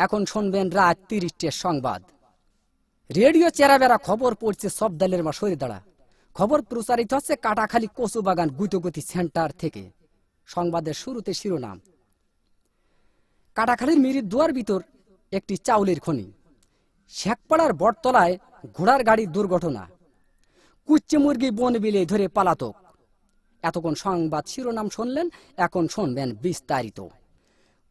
এখন শুনবেন রাত ৩০টার সংবাদ। রেডিও চেরাবেরা খবর পড়ছে সব দলের মা সরে দাঁড়া। খবর প্রচারিত হচ্ছে কাটাখালী কচুবাগান গুতগতি সেন্টার থেকে। সংবাদের শুরুতে শিরোনাম। কাটাখালীর মিরির দুয়ার ভিতর একটি চাউলের খনি। শেখপাড়ার বটতলায় ঘোড়ার গাড়ির দুর্ঘটনা। কুচ্চে মুরগি বন বিলে ধরে পালাতক। এতক্ষণ সংবাদ শিরোনাম শুনলেন, এখন শুনবেন বিস্তারিত।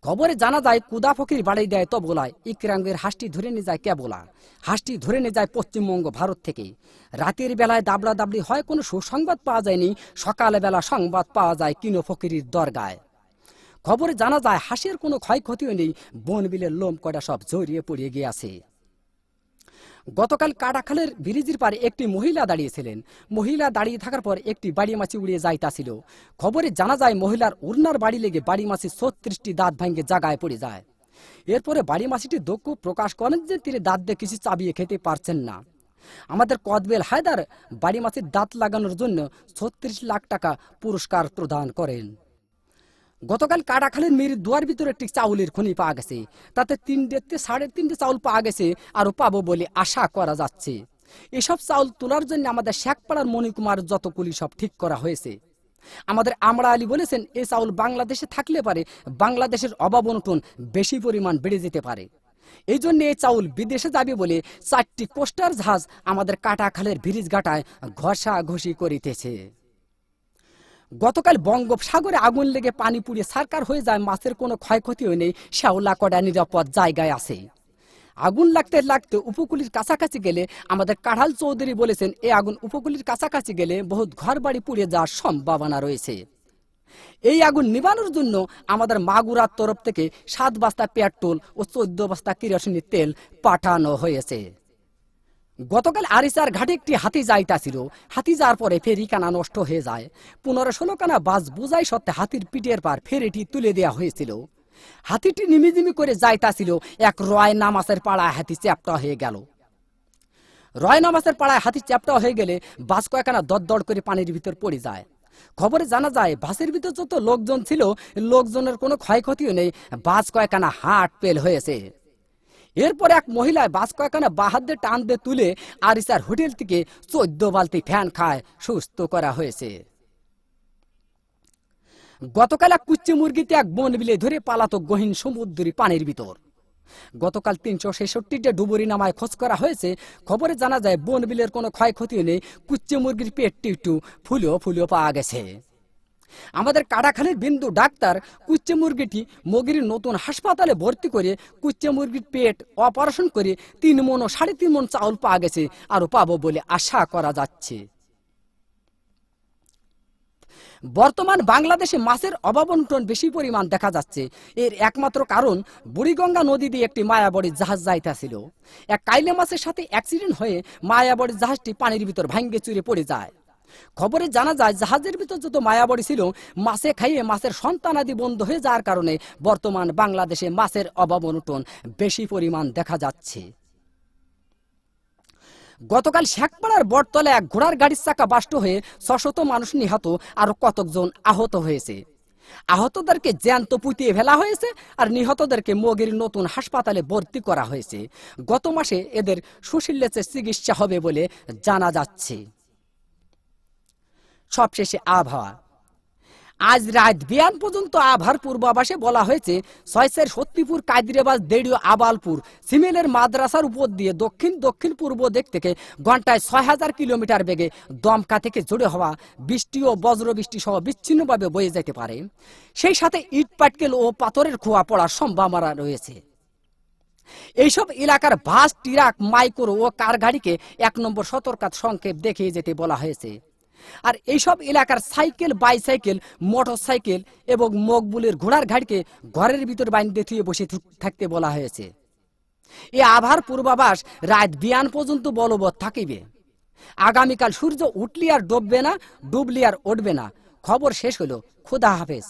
খবরে জানা যায় কুদা ফকির বাড়ি দেয় তবলায়, ইকরাঙ্গের হাঁসটি ধরে নিয়ে যায় কেবলা। হাঁসটি ধরে নিয়ে যায় পশ্চিমবঙ্গ ভারত থেকে। রাতের বেলায় দাবড়া দাবড়ি হয়, কোনো সুসংবাদ পাওয়া যায়নি। সকালবেলা সংবাদ পাওয়া যায় কিনো ফকিরির দরগায়। খবরে জানা যায় হাঁসের কোনো ক্ষয়ক্ষতিও নেই, বন বিলের লোম কটা সব জড়িয়ে পড়িয়ে গিয়েছে। গতকাল কাটাখালের ব্রিজের পারে একটি মহিলা দাঁড়িয়েছিলেন। মহিলা দাঁড়িয়ে থাকার পর একটি বাড়ি মাছি উড়িয়ে যাইতাছিল। খবরে জানা যায় মহিলার উড়নার বাড়ি লেগে বাড়ি মাছি ৩৬টি দাঁত ভাঙ্গে জায়গায় পড়ে যায়। এরপরে বাড়ি মাছিটি দুঃখ প্রকাশ করেন যে তিনি দাঁত দিয়ে কিছু চাবিয়ে খেতে পারছেন না। আমাদের কদবেল হায়দার বাড়ি মাছির দাঁত লাগানোর জন্য ৩৬ লাখ টাকা পুরস্কার প্রদান করেন। গতকাল কাটাখালীর মিরির দুয়ার ভিতরে একটি চাউলের খনি পাওয়া গেছে। তাতে ৩.৫ চাউল পাওয়া গেছে, আরো পাবো বলে আশা করা যাচ্ছে। এসব চাউল তোলার জন্য আমাদের শেখপাড়ার মণিকুমার যত কুলি সব ঠিক করা হয়েছে। আমাদের আমরা আলী বলেছেন, এই চাউল বাংলাদেশে থাকলে পারে বাংলাদেশের অভাব অনটন বেশি পরিমাণ বেড়ে যেতে পারে। এই জন্য এই চাউল বিদেশে যাবে বলে ৪টি কোস্টার জাহাজ আমাদের কাটাখালের ব্রিজ ঘাটায় ঘষাঘষি করিতেছে। গতকাল বঙ্গোপসাগরে আগুন লেগে পানি পুড়িয়ে ছারকার হয়ে যায়, মাছের কোনো ক্ষয়ক্ষতিও নেই, শ্যাওলা কটা নিরাপদ জায়গায় আছে। আগুন লাগতে লাগতে উপকূলের কাছাকাছি গেলে আমাদের কাঢ়াল চৌধুরী বলেছেন, এই আগুন উপকূলের কাছাকাছি গেলে বহুত ঘর বাড়ি পুড়িয়ে যাওয়ার সম্ভাবনা রয়েছে। এই আগুন নিবানোর জন্য আমাদের মাগুরার তরফ থেকে ৭ বস্তা পেট্রোল ও ১৪ বস্তা কেরোসিনের তেল পাঠানো হয়েছে। গতকাল আরিচার ঘাটে একটি হাতি যাইতাছিল। হাতি যাওয়ার পরে ফেরিখানা নষ্ট হয়ে যায়। ১৫-১৬ খানা বাস বুঝাই সত্ত্বে হাতির পিঠের পার ফেরিটি তুলে দেওয়া হয়েছিল। হাতিটি নিমিজিমি করে যাইতাছিল, এক রয় নামাজের পাড়ায় হাতি চ্যাপ্টা হয়ে গেল। রয় নামাজের পাড়ায় হাতি চ্যাপ্টা হয়ে গেলে বাস কয়েকখানা দরদর করে পানির ভিতর পড়ে যায়। খবরে জানা যায় বাসের ভিতর যত লোকজন ছিল, লোকজনের কোনো ক্ষয়ক্ষতিও নেই, বাস কয়েকখানা হাট পেল হয়েছে। এরপর এক মহিলায় বাস কয়েকখানা বাহাত দিয়ে টান দিয়ে তুলে আরিচার হোটেল থেকে ১৪ বালতি ফ্যান খায় সুস্থ করা হয়েছে। গতকাল এক কুচ্চে মুরগিতে এক বন বিলে ধরে পালাতক গহীন সমুদ্রী পানির ভিতর। গতকাল ৩৬৬টা ডুবুরি নামায় খোঁজ করা হয়েছে। খবরে জানা যায় বন বিলের কোনো ক্ষয়ক্ষতি নেই, কুচ্চে মুরগির পেটটি একটু ফুলেও পাওয়া গেছে। আমাদের কাটাখালীর বিন্দু ডাক্তার কুচ্চে মুরগিটি মগির নতুন হাসপাতালে ভর্তি করে কুচ্চে মুরগির পেট অপারেশন করে ৩ মণ ও ৩.৫ মণ চাউল পাওয়া গেছে, আরো পাবো বলে আশা করা যাচ্ছে। বর্তমান বাংলাদেশে মাছের অভাব অনটন বেশি পরিমাণ দেখা যাচ্ছে। এর একমাত্র কারণ বুড়িগঙ্গা নদী দিয়ে একটি মায়াবড়ি জাহাজ যাইতেছিল। এক কাইলে মাছের সাথে অ্যাক্সিডেন্ট হয়ে মায়াবড়ি জাহাজটি পানির ভিতর ভাঙ্গে চুরে পড়ে যায়। খবরে জানা যায় জাহাজের ভিতর যত মায়াবড়ি ছিল, মাছে খাইয়ে মাছের সন্তানাদি বন্ধ হয়ে যাওয়ার কারণে বর্তমান বাংলাদেশে মাছের অভাব অনটন বেশি পরিমাণ দেখা যাচ্ছে। গতকাল শেখপাড়ার বটতলায় এক ঘোড়ার গাড়ির চাকা বাষ্ট হয়ে ৬০০ মানুষ নিহত, আরো কতজন আহত হয়েছে। আহতদেরকে জ্যান্ত পুঁতিয়ে ফেলা হয়েছে, আর নিহতদেরকে মগির নতুন হাসপাতালে ভর্তি করা হয়েছে। গত মাসে এদের সুশীলের চিকিৎসা হবে বলে জানা যাচ্ছে। সবশেষে আবহাওয়া। আজ রাত বিয়ান পর্যন্ত আবহাওয়ার পূর্বাভাসে বলা হয়েছে, ৬ সত্যিপুর, কাদিরাবাদ, দেড়িয়া, আবালপুর, সিমেলের মাদ্রাসার উপর দিয়ে দক্ষিণ পূর্ব দিক থেকে ঘন্টায় ৬০০০ কিলোমিটার বেগে দমকা থেকে জোরে হওয়া বৃষ্টি ও বজ্রবৃষ্টি সহ বিচ্ছিন্নভাবে বয়ে যেতে পারে। সেই সাথে ইট পাটকেল ও পাথরের খোয়া পড়ার সম্ভাবনা রয়েছে। এইসব এলাকার বাস, ট্রাক, মাইক্রো ও কার গাড়িকে ১ নম্বর সতর্কতা সংকেত দেখিয়ে যেতে বলা হয়েছে। আর এইসব এলাকার সাইকেল, বাইসাইকেল, মোটর সাইকেল এবং মকবুলের ঘোড়ার গাড়িকে ঘরের ভিতর বাইন্ধে থুয়ে বসে থাকতে বলা হয়েছে। এই আবহাওয়ার পূর্বাভাস রাত বিয়ান পর্যন্ত বলবৎ থাকিবে। আগামীকাল সূর্য উঠলি আর ডুববে না, ডুবলি আর উঠবে না। খবর শেষ হলো। খোদা হাফেজ।